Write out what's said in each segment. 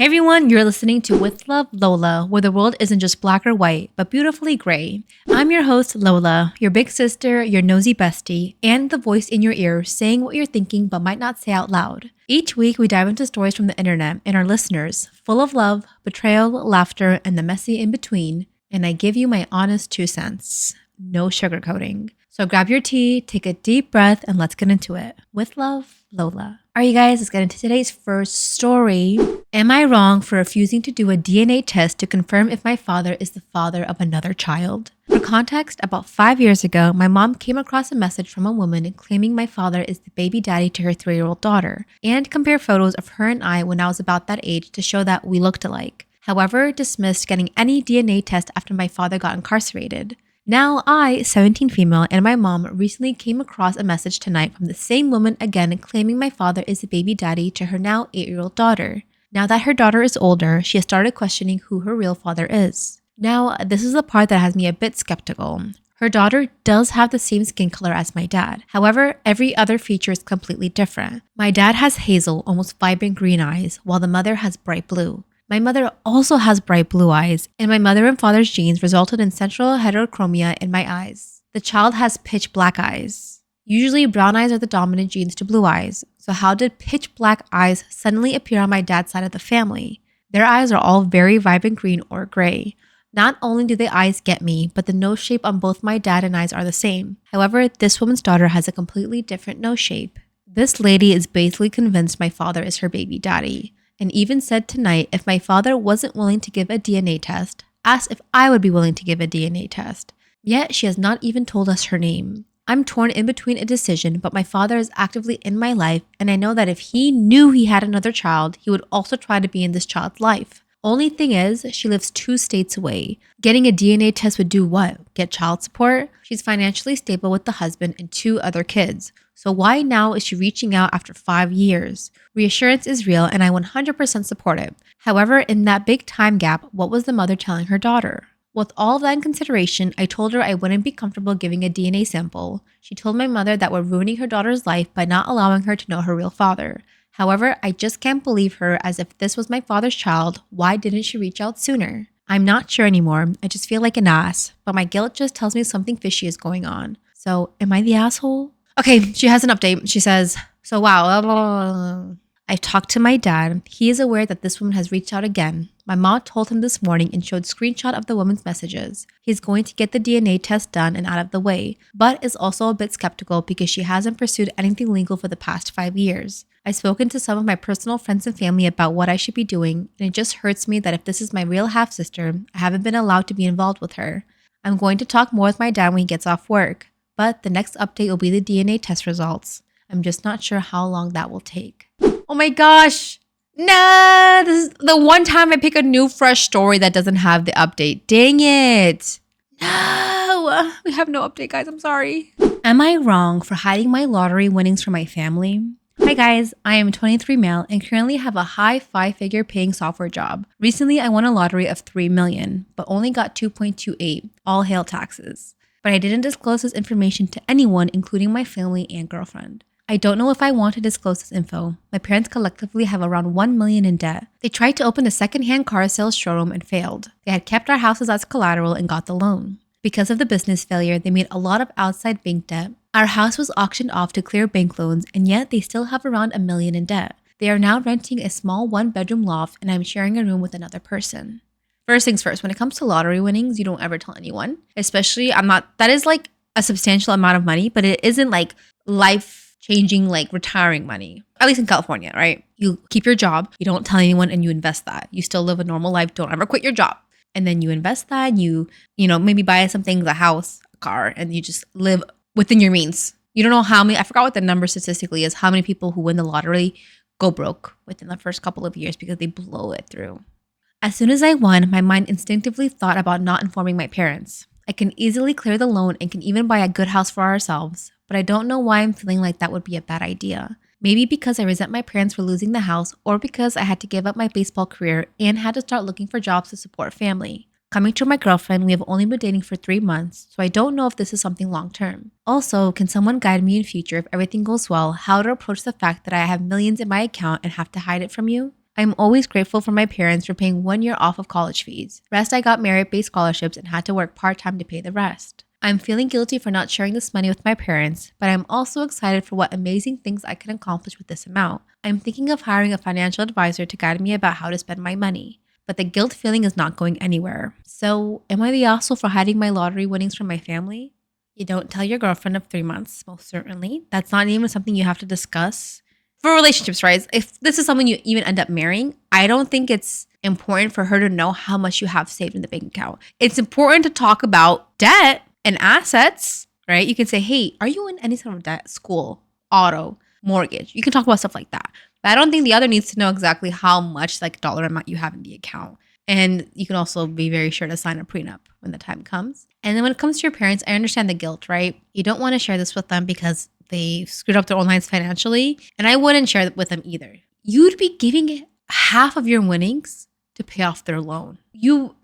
Hey everyone, you're listening to With Love Lola, where the world isn't just black or white, but beautifully gray. I'm your host, Lola, your big sister, your nosy bestie, and the voice in your ear saying what you're thinking but might not say out loud. Each week, we dive into stories from the internet and our listeners, full of love, betrayal, laughter, and the messy in between, and I give you my honest 2 cents. No sugarcoating. So grab your tea, take a deep breath, and let's get into it. With love, Lola. Alright you guys, let's get into today's first story. Am I wrong for refusing to do a DNA test to confirm if my father is the father of another child? For context, about 5 years ago, my mom came across a message from a woman claiming my father is the baby daddy to her 3-year-old daughter, and compared photos of her and I when I was about that age to show that we looked alike. However, dismissed getting any DNA test after my father got incarcerated. Now I, 17 female, and my mom recently came across a message tonight from the same woman again claiming my father is the baby daddy to her now 8-year-old daughter. Now that her daughter is older, she has started questioning who her real father is. Now, this is the part that has me a bit skeptical. Her daughter does have the same skin color as my dad. However, every other feature is completely different. My dad has hazel, almost vibrant green eyes, while the mother has bright blue. My mother also has bright blue eyes, and my mother and father's genes resulted in central heterochromia in my eyes. The child has pitch black eyes. Usually, brown eyes are the dominant genes to blue eyes, so how did pitch black eyes suddenly appear on my dad's side of the family? Their eyes are all very vibrant green or gray. Not only do the eyes get me, but the nose shape on both my dad and I's are the same. However, this woman's daughter has a completely different nose shape. This lady is basically convinced my father is her baby daddy, and even said tonight if my father wasn't willing to give a DNA test, asked if I would be willing to give a DNA test. Yet she has not even told us her name. I'm torn in between a decision, but my father is actively in my life, and I know that if he knew he had another child, he would also try to be in this child's life. Only thing is, she lives 2 states away. Getting a DNA test would do what? Get child support? She's financially stable with the husband and 2 other kids. So why now is she reaching out after 5 years? Reassurance is real and I 100% support it. However, in that big time gap, what was the mother telling her daughter? With all of that in consideration, I told her I wouldn't be comfortable giving a DNA sample. She told my mother that we're ruining her daughter's life by not allowing her to know her real father. However, I just can't believe her, as if this was my father's child, why didn't she reach out sooner? I'm not sure anymore, I just feel like an ass, but my guilt just tells me something fishy is going on. So, am I the asshole? Okay, she has an update. She says, so wow, I've talked to my dad. He is aware that this woman has reached out again. My mom told him this morning and showed screenshot of the woman's messages. He's going to get the DNA test done and out of the way, but is also a bit skeptical because she hasn't pursued anything legal for the past 5 years. I've spoken to some of my personal friends and family about what I should be doing, and it just hurts me that if this is my real half-sister, I haven't been allowed to be involved with her. I'm going to talk more with my dad when he gets off work, but the next update will be the DNA test results. I'm just not sure how long that will take. Oh my gosh! Nah, this is the one time I pick a new fresh story that doesn't have the update. Dang it! No! We have no update, guys. I'm sorry. Am I wrong for hiding my lottery winnings from my family? Hi guys, I am 23 male and currently have a high 5-figure paying software job. Recently, I won a lottery of 3 million, but only got 2.28, all hail taxes. But I didn't disclose this information to anyone, including my family and girlfriend. I don't know if I want to disclose this info. My parents collectively have around 1 million in debt. They tried to open a secondhand car sales showroom and failed. They had kept our houses as collateral and got the loan. Because of the business failure, they made a lot of outside bank debt. Our house was auctioned off to clear bank loans, and yet they still have around 1 million in debt. They are now renting a small 1-bedroom loft, and I'm sharing a room with another person. First things first, when it comes to lottery winnings, you don't ever tell anyone. Especially, that is like a substantial amount of money, but it isn't like life-changing, like retiring money. At least in California, right? You keep your job, you don't tell anyone, and you invest that. You still live a normal life, don't ever quit your job. And then you invest that, and you maybe buy some things, a house, a car, and you just live within your means. You don't know how many, I forgot what the number statistically is, how many people who win the lottery go broke within the first couple of years because they blow it through. As soon as I won, my mind instinctively thought about not informing my parents. I can easily clear the loan and can even buy a good house for ourselves, but I don't know why I'm feeling like that would be a bad idea. Maybe because I resent my parents for losing the house, or because I had to give up my baseball career and had to start looking for jobs to support family. Coming to my girlfriend, we have only been dating for 3 months, so I don't know if this is something long term. Also, can someone guide me in future if everything goes well, how to approach the fact that I have millions in my account and have to hide it from you? I'm always grateful for my parents for paying 1 year off of college fees. Rest I got merit-based scholarships and had to work part-time to pay the rest. I'm feeling guilty for not sharing this money with my parents, but I'm also excited for what amazing things I can accomplish with this amount. I'm thinking of hiring a financial advisor to guide me about how to spend my money, but the guilt feeling is not going anywhere. So, am I the asshole for hiding my lottery winnings from my family? You don't tell your girlfriend of 3 months, most certainly. That's not even something you have to discuss. For relationships, right? If this is someone you even end up marrying, I don't think it's important for her to know how much you have saved in the bank account. It's important to talk about debt and assets, right? You can say, hey, are you in any sort of debt? School, auto, mortgage. You can talk about stuff like that. But I don't think the other needs to know exactly how much like dollar amount you have in the account. And you can also be very sure to sign a prenup when the time comes. And then when it comes to your parents, I understand the guilt, right? You don't want to share this with them because they screwed up their own lives financially. And I wouldn't share it with them either. You'd be giving half of your winnings to pay off their loan. You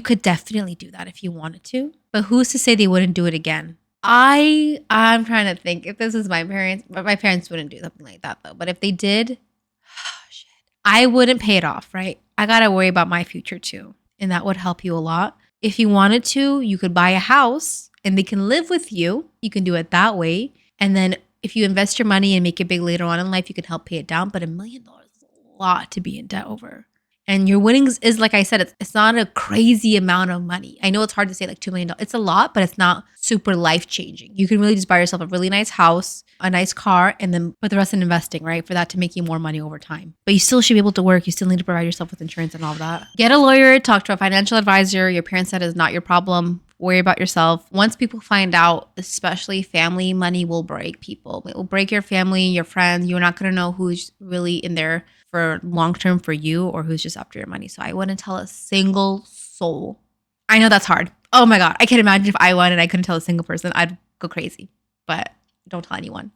could definitely do that if you wanted to, but who's to say they wouldn't do it again? I'm trying to think if this is my parents, but my parents wouldn't do something like that though. But if they did, shit, I wouldn't pay it off, right? I gotta worry about my future too. And that would help you a lot. If you wanted to, you could buy a house and they can live with you. You can do it that way. And then if you invest your money and make it big later on in life, you can help pay it down. But $1 million is a lot to be in debt over. And your winnings is, like I said, it's not a crazy amount of money. I know it's hard to say like $2 million. It's a lot, but it's not super life-changing. You can really just buy yourself a really nice house, a nice car, and then put the rest in investing, right? For that to make you more money over time. But you still should be able to work. You still need to provide yourself with insurance and all of that. Get a lawyer, talk to a financial advisor. Your parents said is not your problem. Worry about yourself. Once people find out, especially family, money will break people. It will break your family, your friends. You're not going to know who's really in there for long term for you or who's just after your money. So I wouldn't tell a single soul. I know that's hard. Oh my God. I can't imagine if I won and I couldn't tell a single person. I'd go crazy. But don't tell anyone.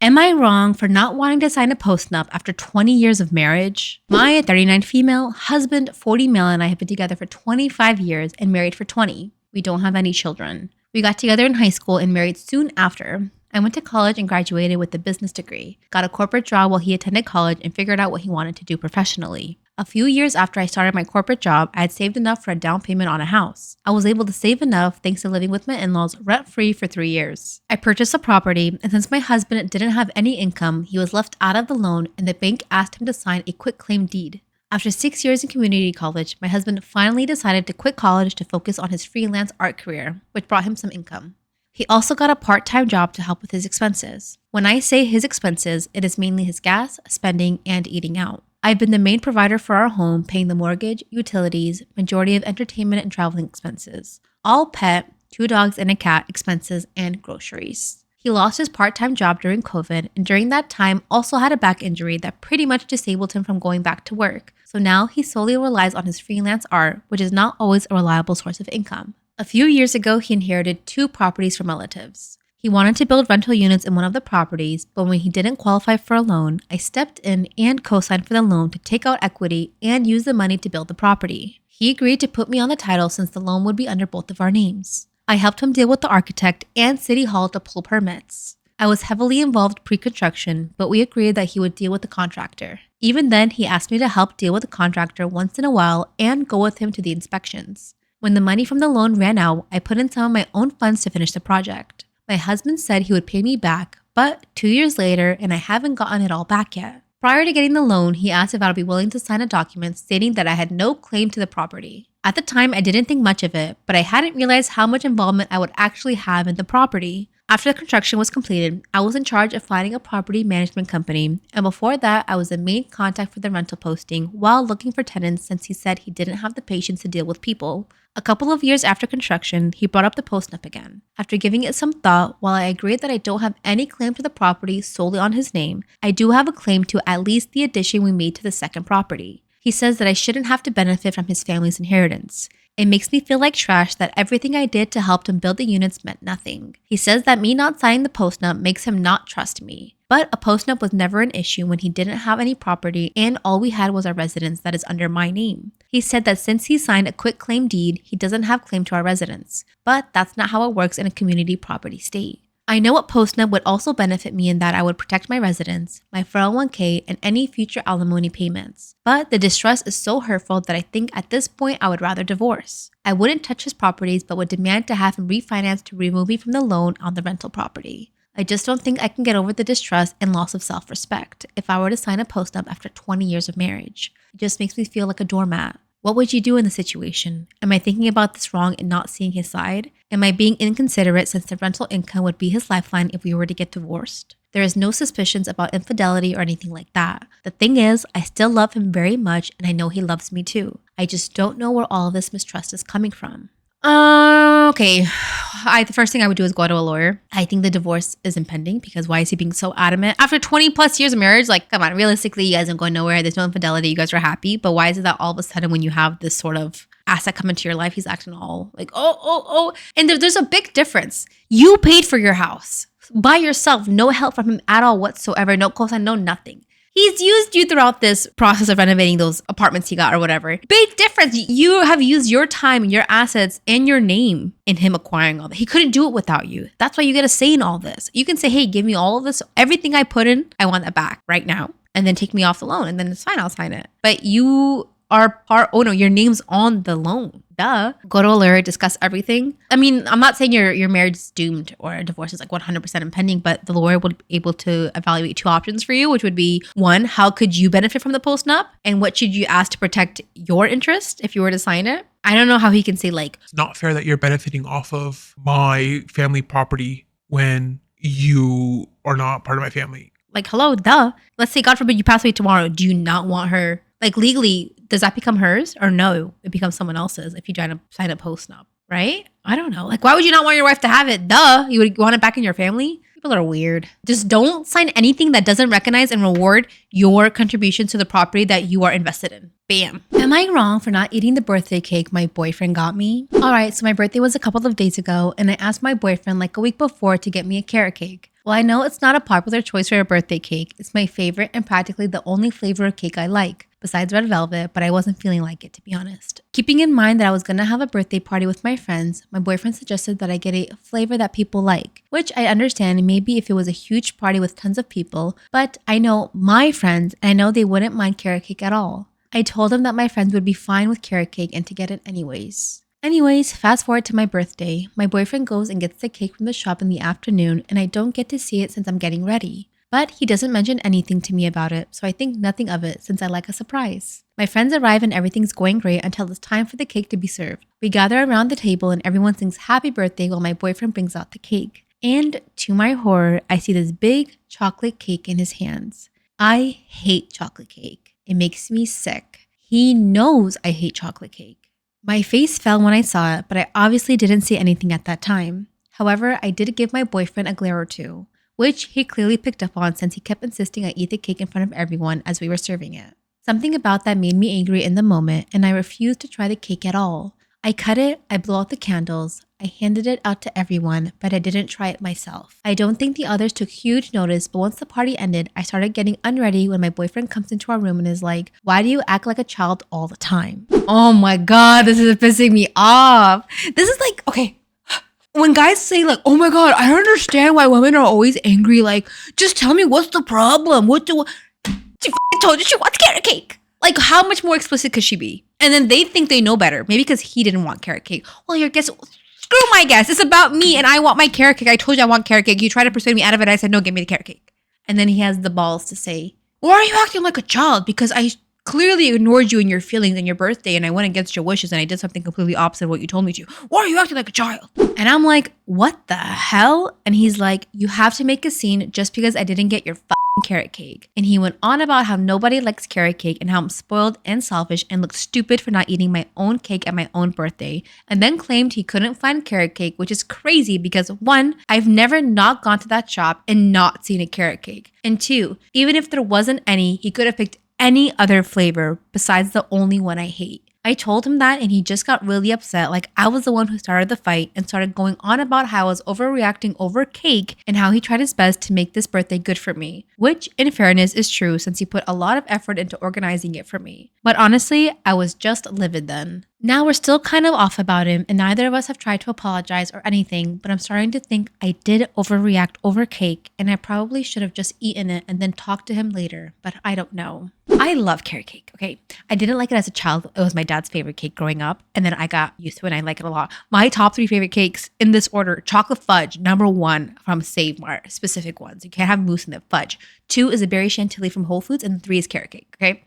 Am I wrong for not wanting to sign a postnup after 20 years of marriage? My 39 female, husband 40 male and I have been together for 25 years and married for 20. We don't have any children. We got together in high school and married soon after. I went to college and graduated with a business degree, got a corporate job while he attended college and figured out what he wanted to do professionally. A few years after I started my corporate job, I had saved enough for a down payment on a house. I was able to save enough thanks to living with my in-laws rent-free for 3 years. I purchased a property, and since my husband didn't have any income, he was left out of the loan and the bank asked him to sign a quitclaim deed. After 6 years in community college, my husband finally decided to quit college to focus on his freelance art career, which brought him some income. He also got a part-time job to help with his expenses. When I say his expenses, it is mainly his gas, spending, and eating out. I've been the main provider for our home, paying the mortgage, utilities, majority of entertainment and traveling expenses, all pet, 2 dogs and a cat expenses, and groceries. He lost his part-time job during COVID, and during that time also had a back injury that pretty much disabled him from going back to work. So now he solely relies on his freelance art, which is not always a reliable source of income. A few years ago, he inherited 2 properties from relatives. He wanted to build rental units in one of the properties, but when he didn't qualify for a loan, I stepped in and co-signed for the loan to take out equity and use the money to build the property. He agreed to put me on the title since the loan would be under both of our names. I helped him deal with the architect and City Hall to pull permits. I was heavily involved pre-construction, but we agreed that he would deal with the contractor. Even then, he asked me to help deal with the contractor once in a while and go with him to the inspections. When the money from the loan ran out, I put in some of my own funds to finish the project. My husband said he would pay me back, but 2 years later, and I haven't gotten it all back yet. Prior to getting the loan, he asked if I would be willing to sign a document stating that I had no claim to the property. At the time, I didn't think much of it, but I hadn't realized how much involvement I would actually have in the property. After the construction was completed, I was in charge of finding a property management company, and before that, I was the main contact for the rental posting while looking for tenants since he said he didn't have the patience to deal with people. A couple of years after construction, he brought up the postnup again. After giving it some thought, while I agreed that I don't have any claim to the property solely on his name, I do have a claim to at least the addition we made to the second property. He says that I shouldn't have to benefit from his family's inheritance. It makes me feel like trash that everything I did to help him build the units meant nothing. He says that me not signing the postnup makes him not trust me. But a postnup was never an issue when he didn't have any property and all we had was our residence that is under my name. He said that since he signed a quitclaim deed, he doesn't have claim to our residence. But that's not how it works in a community property state. I know what postnup would also benefit me in that I would protect my residence, my 401k, and any future alimony payments. But the distress is so hurtful that I think at this point I would rather divorce. I wouldn't touch his properties but would demand to have him refinanced to remove me from the loan on the rental property. I just don't think I can get over the distrust and loss of self-respect if I were to sign a postnup after 20 years of marriage. It just makes me feel like a doormat. What would you do in the situation? Am I thinking about this wrong and not seeing his side? Am I being inconsiderate since the rental income would be his lifeline if we were to get divorced? There is no suspicions about infidelity or anything like that. The thing is, I still love him very much and I know he loves me too. I just don't know where all of this mistrust is coming from. Okay. The first thing I would do is go to a lawyer. I think the divorce is impending because why is he being so adamant? After 20 plus years of marriage, like, come on, realistically, you guys aren't going nowhere. There's no infidelity. You guys are happy. But why is it that all of a sudden when you have this sort of asset come into your life, he's acting all like, oh. And there's a big difference. You paid for your house by yourself. No help from him at all whatsoever. No cosign, no nothing. He's used you throughout this process of renovating those apartments he got or whatever. Big difference. You have used your time, your assets, and your name in him acquiring all that. He couldn't do it without you. That's why you get a say in all this. You can say, hey, give me all of this. Everything I put in, I want that back right now. And then take me off the loan. And then it's fine. I'll sign it. But you are part owner. Your name's on the loan. Duh. Go to a lawyer, discuss everything. I mean, I'm not saying your marriage is doomed or a divorce is like 100% impending, but the lawyer would be able to evaluate two options for you, which would be one, how could you benefit from the postnup? And what should you ask to protect your interest if you were to sign it? I don't know how he can say like, it's not fair that you're benefiting off of my family property when you are not part of my family. Like, hello, duh. Let's say, God forbid, you pass away tomorrow. Do you not want her? Like legally, does that become hers or no? It becomes someone else's if you try to sign a postnup, right? I don't know. Like, why would you not want your wife to have it? Duh. You would want it back in your family? People are weird. Just don't sign anything that doesn't recognize and reward your contribution to the property that you are invested in. Bam. Am I wrong for not eating the birthday cake my boyfriend got me? All right, so my birthday was a couple of days ago and I asked my boyfriend like a week before to get me a carrot cake. Well, I know it's not a popular choice for a birthday cake. It's my favorite and practically the only flavor of cake I like, besides red velvet, but I wasn't feeling like it, to be honest. Keeping in mind that I was going to have a birthday party with my friends, my boyfriend suggested that I get a flavor that people like, which I understand maybe if it was a huge party with tons of people, but I know my friends and I know they wouldn't mind carrot cake at all. I told him that my friends would be fine with carrot cake and to get it anyways. Fast forward to my birthday. My boyfriend goes and gets the cake from the shop in the afternoon and I don't get to see it since I'm getting ready. But he doesn't mention anything to me about it, so I think nothing of it since I like a surprise. My friends arrive and everything's going great until it's time for the cake to be served. We gather around the table and everyone sings happy birthday while my boyfriend brings out the cake. And to my horror, I see this big chocolate cake in his hands. I hate chocolate cake. It makes me sick. He knows I hate chocolate cake. My face fell when I saw it, but I obviously didn't see anything at that time. However, I did give my boyfriend a glare or two, which he clearly picked up on since he kept insisting I eat the cake in front of everyone as we were serving it. Something about that made me angry in the moment, and I refused to try the cake at all. I cut it, I blew out the candles, I handed it out to everyone, but I didn't try it myself. I don't think the others took huge notice, but once the party ended, I started getting unready when my boyfriend comes into our room and is like, why do you act like a child all the time? Oh my God, this is pissing me off. This is like, okay. When guys say like, oh my God, I don't understand why women are always angry. Like, just tell me what's the problem? She told you she wants carrot cake. Like, how much more explicit could she be? And then they think they know better. Maybe because he didn't want carrot cake. Well, your guess, screw my guess. It's about me and I want my carrot cake. I told you I want carrot cake. You tried to persuade me out of it. I said, no, give me the carrot cake. And then he has the balls to say, why are you acting like a child? Because I clearly ignored you and your feelings and your birthday and I went against your wishes and I did something completely opposite of what you told me to. Why are you acting like a child? And I'm like, what the hell? And he's like, you have to make a scene just because I didn't get your carrot cake. And he went on about how nobody likes carrot cake and how I'm spoiled and selfish and look stupid for not eating my own cake at my own birthday, and then claimed he couldn't find carrot cake, which is crazy because one, I've never not gone to that shop and not seen a carrot cake, and two, even if there wasn't any, he could have picked any other flavor besides the only one I hate. I told him that and he just got really upset, like I was the one who started the fight, and started going on about how I was overreacting over cake and how he tried his best to make this birthday good for me, which in fairness is true since he put a lot of effort into organizing it for me. But honestly, I was just livid then. Now we're still kind of off about him, and neither of us have tried to apologize or anything, but I'm starting to think I did overreact over cake, and I probably should have just eaten it and then talked to him later, but I don't know. I love carrot cake, okay? I didn't like it as a child. It was my dad's favorite cake growing up, and then I got used to it and I like it a lot. My top 3 favorite cakes in this order: chocolate fudge, number 1 from Save Mart, specific ones. You can't have mousse in the fudge. 2 is a berry chantilly from Whole Foods, and 3 is carrot cake, okay?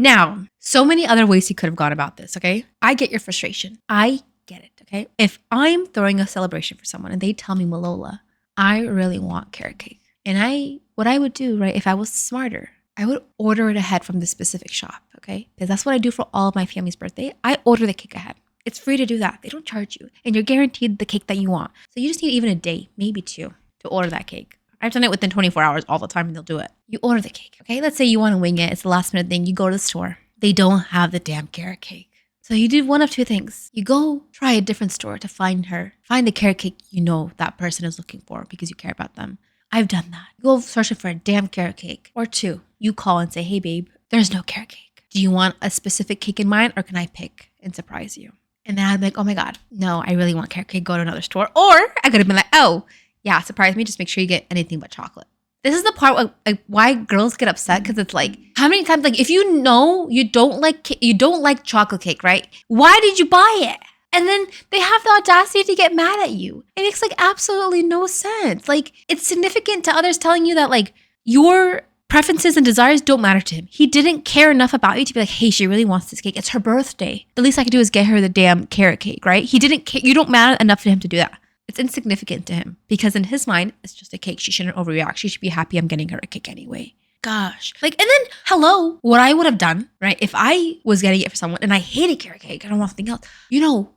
Now, so many other ways you could have gone about this, okay? I get your frustration. I get it, okay? If I'm throwing a celebration for someone and they tell me, Malola, I really want carrot cake. And what I would do, right, if I was smarter, I would order it ahead from the specific shop, okay? Because that's what I do for all of my family's birthday. I order the cake ahead. It's free to do that. They don't charge you. And you're guaranteed the cake that you want. So you just need even a day, maybe 2, to order that cake. I've done it within 24 hours all the time and they'll do it. You order the cake, okay? Let's say you want to wing it. It's the last minute thing. You go to the store. They don't have the damn carrot cake. So you do one of 2 things. You go try a different store to find the carrot cake you know that person is looking for because you care about them. I've done that. You go searching for a damn carrot cake. Or 2, you call and say, hey babe, there's no carrot cake. Do you want a specific cake in mind or can I pick and surprise you? And then I'd be like, oh my God, no, I really want carrot cake. Go to another store. Or I could have been like, oh, yeah, surprise me. Just make sure you get anything but chocolate. This is the part why girls get upset, because it's like, how many times, like, if you know you don't like chocolate cake, right? Why did you buy it? And then they have the audacity to get mad at you. It makes like absolutely no sense. Like, it's significant to others telling you that like your preferences and desires don't matter to him. He didn't care enough about you to be like, hey, she really wants this cake. It's her birthday. The least I could do is get her the damn carrot cake, right? He didn't care. You don't matter enough to him to do that. It's insignificant to him because in his mind, it's just a cake. She shouldn't overreact. She should be happy I'm getting her a cake anyway. Gosh. Like, and then, hello, what I would have done, right? If I was getting it for someone and I hated carrot cake, I don't want something else.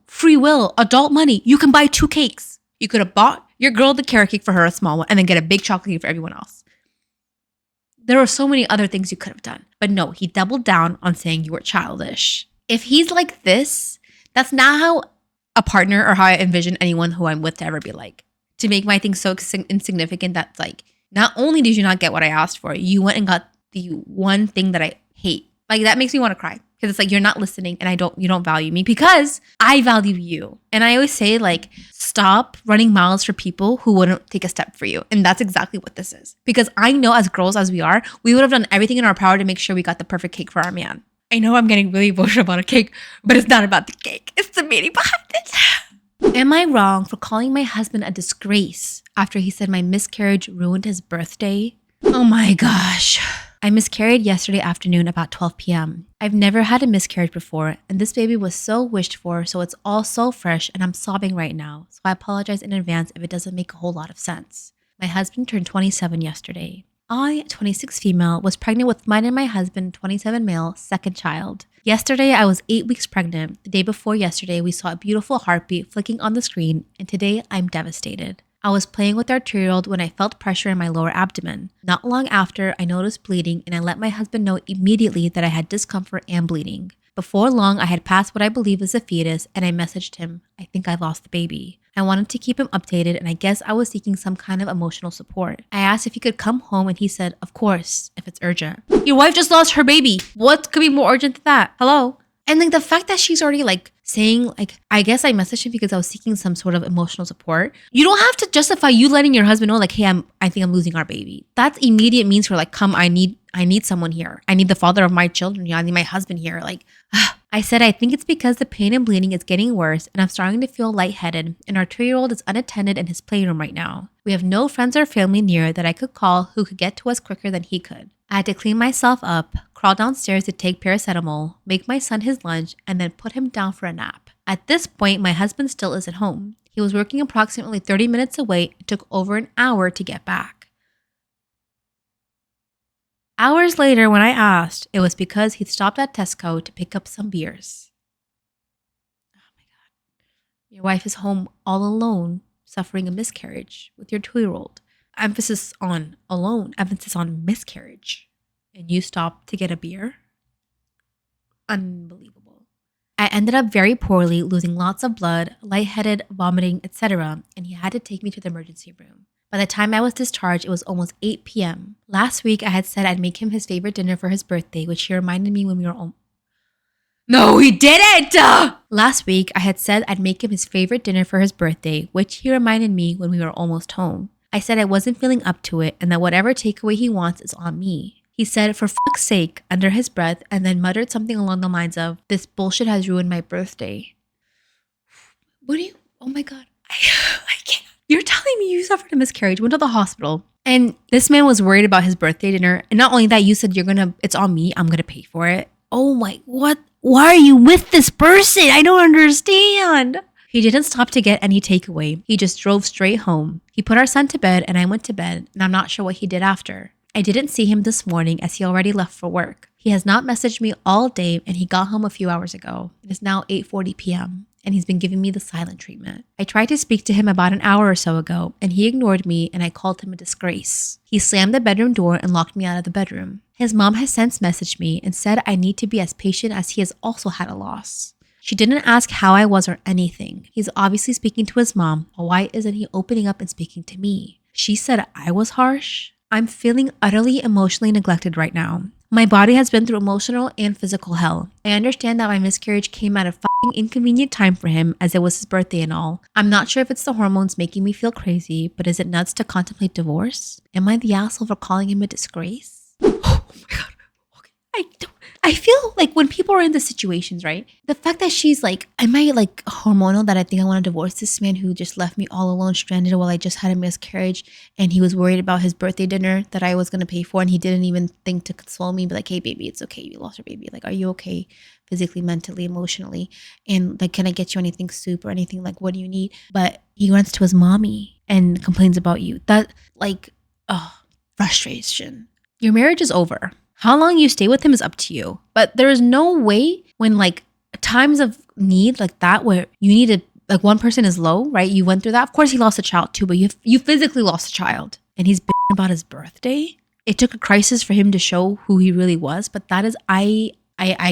Free will, adult money. You can buy 2 cakes. You could have bought your girl the carrot cake for her, a small one, and then get a big chocolate cake for everyone else. There are so many other things you could have done. But no, he doubled down on saying you were childish. If he's like this, that's not how a partner or how I envision anyone who I'm with to ever be like. To make my thing so insignificant that like, not only did you not get what I asked for, you went and got the one thing that I hate. Like, that makes me want to cry because it's like, you're not listening and you don't value me because I value you. And I always say like, stop running miles for people who wouldn't take a step for you. And that's exactly what this is. Because I know as girls as we are, we would have done everything in our power to make sure we got the perfect cake for our man. I know I'm getting really emotional about a cake, but it's not about the cake. It's the meaning behind it. Am I wrong for calling my husband a disgrace after he said my miscarriage ruined his birthday? Oh my gosh. I miscarried yesterday afternoon about 12 p.m. I've never had a miscarriage before, and this baby was so wished for, so it's all so fresh, and I'm sobbing right now, so I apologize in advance if it doesn't make a whole lot of sense. My husband turned 27 yesterday. I, 26 female, was pregnant with mine and my husband, 27 male, second child. Yesterday, I was 8 weeks pregnant. The day before yesterday, we saw a beautiful heartbeat flicking on the screen, and today I'm devastated. I was playing with our 2-year-old when I felt pressure in my lower abdomen. Not long after, I noticed bleeding, and I let my husband know immediately that I had discomfort and bleeding. Before long, I had passed what I believe is a fetus, and I messaged him, I think I lost the baby. I wanted to keep him updated, and I guess I was seeking some kind of emotional support. I asked if he could come home, and he said, of course, if it's urgent. Your wife just lost her baby. What could be more urgent than that? Hello? And like the fact that she's already like saying like, I guess I messaged him because I was seeking some sort of emotional support. You don't have to justify you letting your husband know like, hey, I think I'm losing our baby. That's immediate means for like, come, I need someone here. I need the father of my children here. I need my husband here. Like, I said, I think it's because the pain and bleeding is getting worse and I'm starting to feel lightheaded and our 2-year-old is unattended in his playroom right now. We have no friends or family near that I could call who could get to us quicker than he could. I had to clean myself up, crawl downstairs to take paracetamol, make my son his lunch, and then put him down for a nap. At this point, my husband still isn't home. He was working approximately 30 minutes away. It took over an hour to get back. Hours later, when I asked, it was because he'd stopped at Tesco to pick up some beers. Oh my God. Your wife is home all alone, suffering a miscarriage with your 2-year-old. Emphasis on alone, emphasis on miscarriage. And you stopped to get a beer? Unbelievable. I ended up very poorly, losing lots of blood, lightheaded, vomiting, etc. And he had to take me to the emergency room. By the time I was discharged, it was almost 8 p.m. Last week, I had said I'd make him his favorite dinner for his birthday, which he reminded me when we were No, he didn't! Last week, I had said I'd make him his favorite dinner for his birthday, which he reminded me when we were almost home. I said I wasn't feeling up to it and that whatever takeaway he wants is on me. He said, for fuck's sake, under his breath, and then muttered something along the lines of, this bullshit has ruined my birthday. What do you, oh my God, I can't. You're telling me you suffered a miscarriage, went to the hospital, and this man was worried about his birthday dinner. And not only that, you said it's on me, I'm gonna pay for it. Oh my, what? Why are you with this person? I don't understand. He didn't stop to get any takeaway. He just drove straight home. He put our son to bed and I went to bed, and I'm not sure what he did after. I didn't see him this morning as he already left for work. He has not messaged me all day and he got home a few hours ago. It is now 8:40 p.m. and he's been giving me the silent treatment. I tried to speak to him about an hour or so ago and he ignored me and I called him a disgrace. He slammed the bedroom door and locked me out of the bedroom. His mom has since messaged me and said I need to be as patient as he has also had a loss. She didn't ask how I was or anything. He's obviously speaking to his mom. Why isn't he opening up and speaking to me? She said I was harsh. I'm feeling utterly emotionally neglected right now. My body has been through emotional and physical hell. I understand that my miscarriage came at a fucking inconvenient time for him as it was his birthday and all. I'm not sure if it's the hormones making me feel crazy, but is it nuts to contemplate divorce? Am I the asshole for calling him a disgrace? Oh my God. Okay. I feel like when people are in the situations, right? The fact that she's like, am I like hormonal that I think I want to divorce this man who just left me all alone, stranded while I just had a miscarriage, and he was worried about his birthday dinner that I was going to pay for, and he didn't even think to console me, be like, hey baby, it's okay, you lost your baby. Like, are you okay physically, mentally, emotionally? And like, can I get you anything soup or anything? Like, what do you need? But he runs to his mommy and complains about you. That like, frustration. Your marriage is over. How long you stay with him is up to you. But there is no way when like times of need like that where you need to, like one person is low, right? You went through that. Of course he lost a child too, but you physically lost a child. And he's bitching about his birthday. It took a crisis for him to show who he really was. But that is, I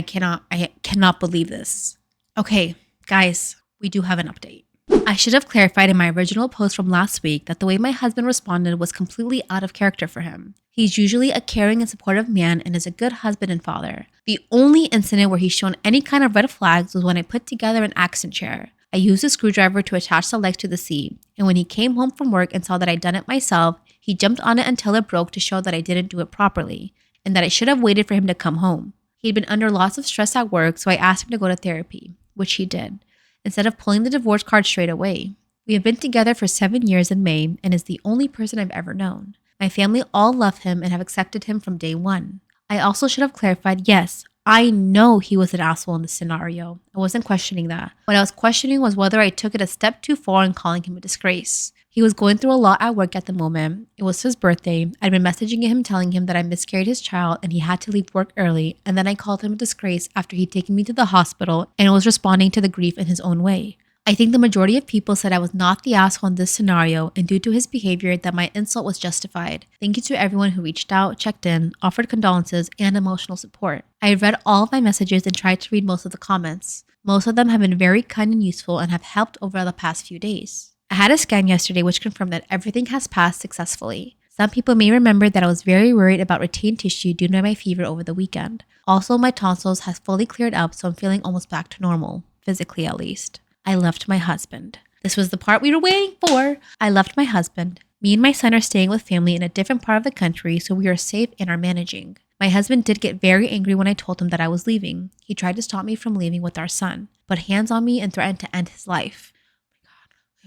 cannot believe this. Okay, guys, we do have an update. I should have clarified in my original post from last week that the way my husband responded was completely out of character for him. He's usually a caring and supportive man and is a good husband and father. The only incident where he's shown any kind of red flags was when I put together an accent chair. I used a screwdriver to attach the legs to the seat, and when he came home from work and saw that I'd done it myself, he jumped on it until it broke to show that I didn't do it properly, and that I should have waited for him to come home. He'd been under lots of stress at work, so I asked him to go to therapy, which he did, instead of pulling the divorce card straight away. We have been together for 7 years in May and is the only person I've ever known. My family all love him and have accepted him from day one. I also should have clarified, yes, I know he was an asshole in this scenario. I wasn't questioning that. What I was questioning was whether I took it a step too far in calling him a disgrace. He was going through a lot at work at the moment. It was his birthday. I'd been messaging him telling him that I miscarried his child and he had to leave work early, and then I called him a disgrace after he'd taken me to the hospital and was responding to the grief in his own way. I think the majority of people said I was not the asshole in this scenario, and due to his behavior that my insult was justified. Thank you to everyone who reached out, checked in, offered condolences, and emotional support. I read all of my messages and tried to read most of the comments. Most of them have been very kind and useful and have helped over the past few days. I had a scan yesterday which confirmed that everything has passed successfully. Some people may remember that I was very worried about retained tissue due to my fever over the weekend. Also, my tonsils has fully cleared up, so I'm feeling almost back to normal, physically at least. I left my husband. This was the part we were waiting for. I left my husband. Me and my son are staying with family in a different part of the country, so we are safe and are managing. My husband did get very angry when I told him that I was leaving. He tried to stop me from leaving with our son, put hands on me and threatened to end his life.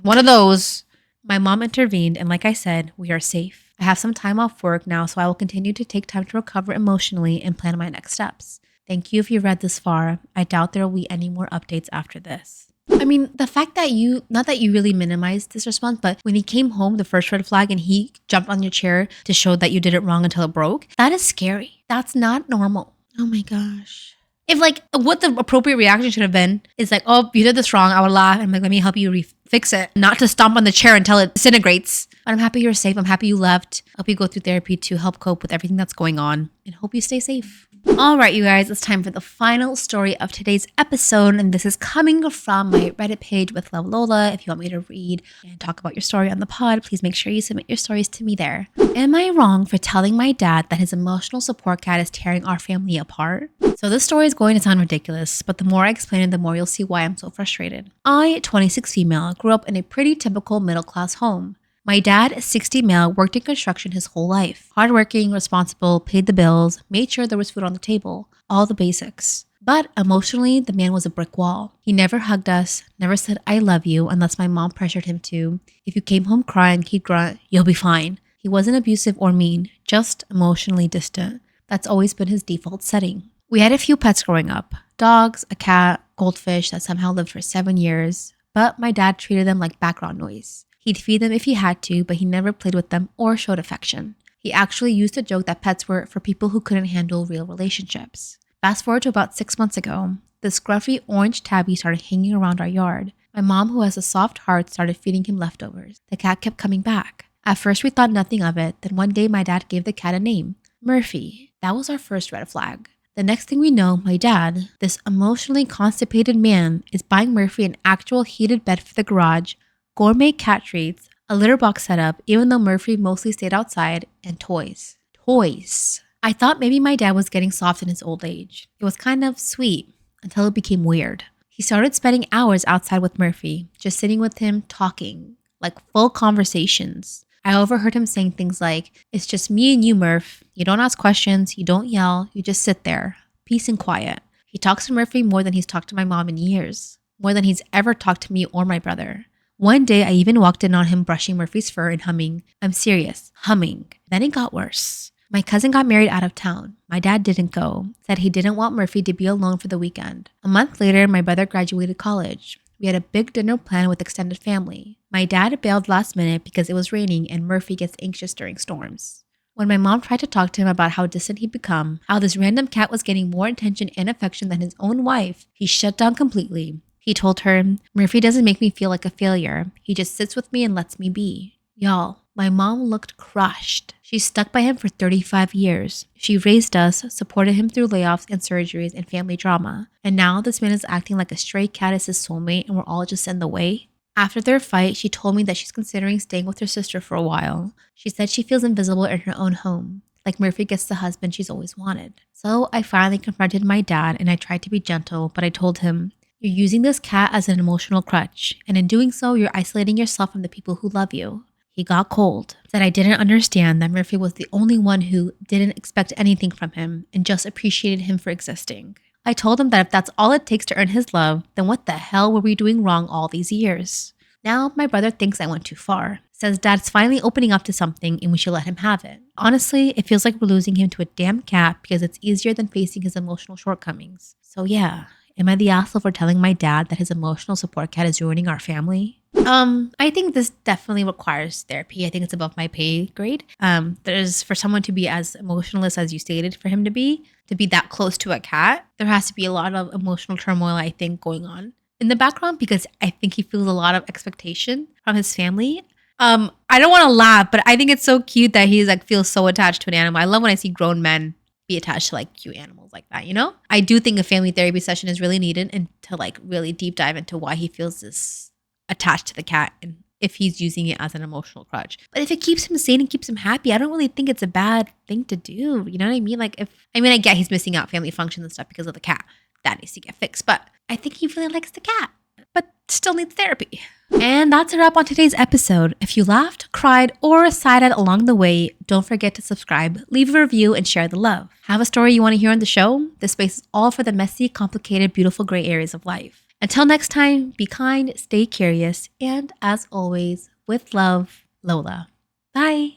One of those. My mom intervened, and like I said, we are safe. I have some time off work now, so I will continue to take time to recover emotionally and plan my next steps. Thank you if you read this far. I doubt there will be any more updates after this. I mean, the fact that not that you really minimized this response, but when he came home, the first red flag, and he jumped on your chair to show that you did it wrong until it broke, that is scary. That's not normal. Oh my gosh. If like what the appropriate reaction should have been is like, oh, you did this wrong, I would laugh and like, let me help you fix it. Not to stomp on the chair until it disintegrates. But I'm happy you're safe. I'm happy you left. Hope you go through therapy to help cope with everything that's going on and hope you stay safe. All right, you guys, it's time for the final story of today's episode. And this is coming from my Reddit page with WithLoveLola. If you want me to read and talk about your story on the pod, please make sure you submit your stories to me there. Am I wrong for telling my dad that his emotional support cat is tearing our family apart? So this story is going to sound ridiculous, but the more I explain it, the more you'll see why I'm so frustrated. I, 26 female, grew up in a pretty typical middle-class home. My dad, 60 male, worked in construction his whole life. Hardworking, responsible, paid the bills, made sure there was food on the table, all the basics. But emotionally, the man was a brick wall. He never hugged us, never said I love you unless my mom pressured him to. If you came home crying, he'd grunt, you'll be fine. He wasn't abusive or mean, just emotionally distant. That's always been his default setting. We had a few pets growing up. Dogs, a cat, goldfish that somehow lived for 7 years. But my dad treated them like background noise. He'd feed them if he had to, but he never played with them or showed affection. He actually used to joke that pets were for people who couldn't handle real relationships. Fast forward to about 6 months ago, this scruffy orange tabby started hanging around our yard. My mom, who has a soft heart, started feeding him leftovers. The cat kept coming back. At first, we thought nothing of it. Then one day, my dad gave the cat a name, Murphy. That was our first red flag. The next thing we know, my dad, this emotionally constipated man, is buying Murphy an actual heated bed for the garage, gourmet cat treats, a litter box setup, even though Murphy mostly stayed outside, and toys. Toys. I thought maybe my dad was getting soft in his old age. It was kind of sweet until it became weird. He started spending hours outside with Murphy, just sitting with him talking, like full conversations. I overheard him saying things like, it's just me and you, Murph. You don't ask questions, you don't yell, you just sit there. Peace and quiet. He talks to Murphy more than he's talked to my mom in years. More than he's ever talked to me or my brother. One day, I even walked in on him brushing Murphy's fur and humming. I'm serious, humming. Then it got worse. My cousin got married out of town. My dad didn't go, said he didn't want Murphy to be alone for the weekend. A month later, my brother graduated college. We had a big dinner planned with extended family. My dad bailed last minute because it was raining and Murphy gets anxious during storms. When my mom tried to talk to him about how distant he'd become, how this random cat was getting more attention and affection than his own wife, he shut down completely. He told her, Murphy doesn't make me feel like a failure. He just sits with me and lets me be. Y'all, my mom looked crushed. She stuck by him for 35 years. She raised us, supported him through layoffs and surgeries and family drama. And now this man is acting like a stray cat is his soulmate and we're all just in the way. After their fight, she told me that she's considering staying with her sister for a while. She said she feels invisible in her own home. Like Murphy gets the husband she's always wanted. So I finally confronted my dad and I tried to be gentle, but I told him, you're using this cat as an emotional crutch, and in doing so, you're isolating yourself from the people who love you. He got cold, said I didn't understand that Murphy was the only one who didn't expect anything from him and just appreciated him for existing. I told him that if that's all it takes to earn his love, then what the hell were we doing wrong all these years? Now my brother thinks I went too far, says dad's finally opening up to something and we should let him have it. Honestly, it feels like we're losing him to a damn cat because it's easier than facing his emotional shortcomings. So yeah. Am I the asshole for telling my dad that his emotional support cat is ruining our family? I think this definitely requires therapy. I think it's above my pay grade. There's for someone to be as emotionless as you stated for him to be that close to a cat, there has to be a lot of emotional turmoil, I think, going on in the background because I think he feels a lot of expectation from his family. I don't want to laugh, but I think it's so cute that he's like feels so attached to an animal. I love when I see grown men be attached to like cute animals like that, you know? I do think a family therapy session is really needed and to like really deep dive into why he feels this attached to the cat and if he's using it as an emotional crutch. But if it keeps him sane and keeps him happy, I don't really think it's a bad thing to do. You know what I mean? Like I get he's missing out family functions and stuff because of the cat. That needs to get fixed. But I think he really likes the cat, but still needs therapy. And that's a wrap on today's episode. If you laughed, cried, or sighed along the way, don't forget to subscribe, leave a review, and share the love. Have a story you want to hear on the show? This space is all for the messy, complicated, beautiful gray areas of life. Until next time, be kind, stay curious, and as always, with love, Lola. Bye.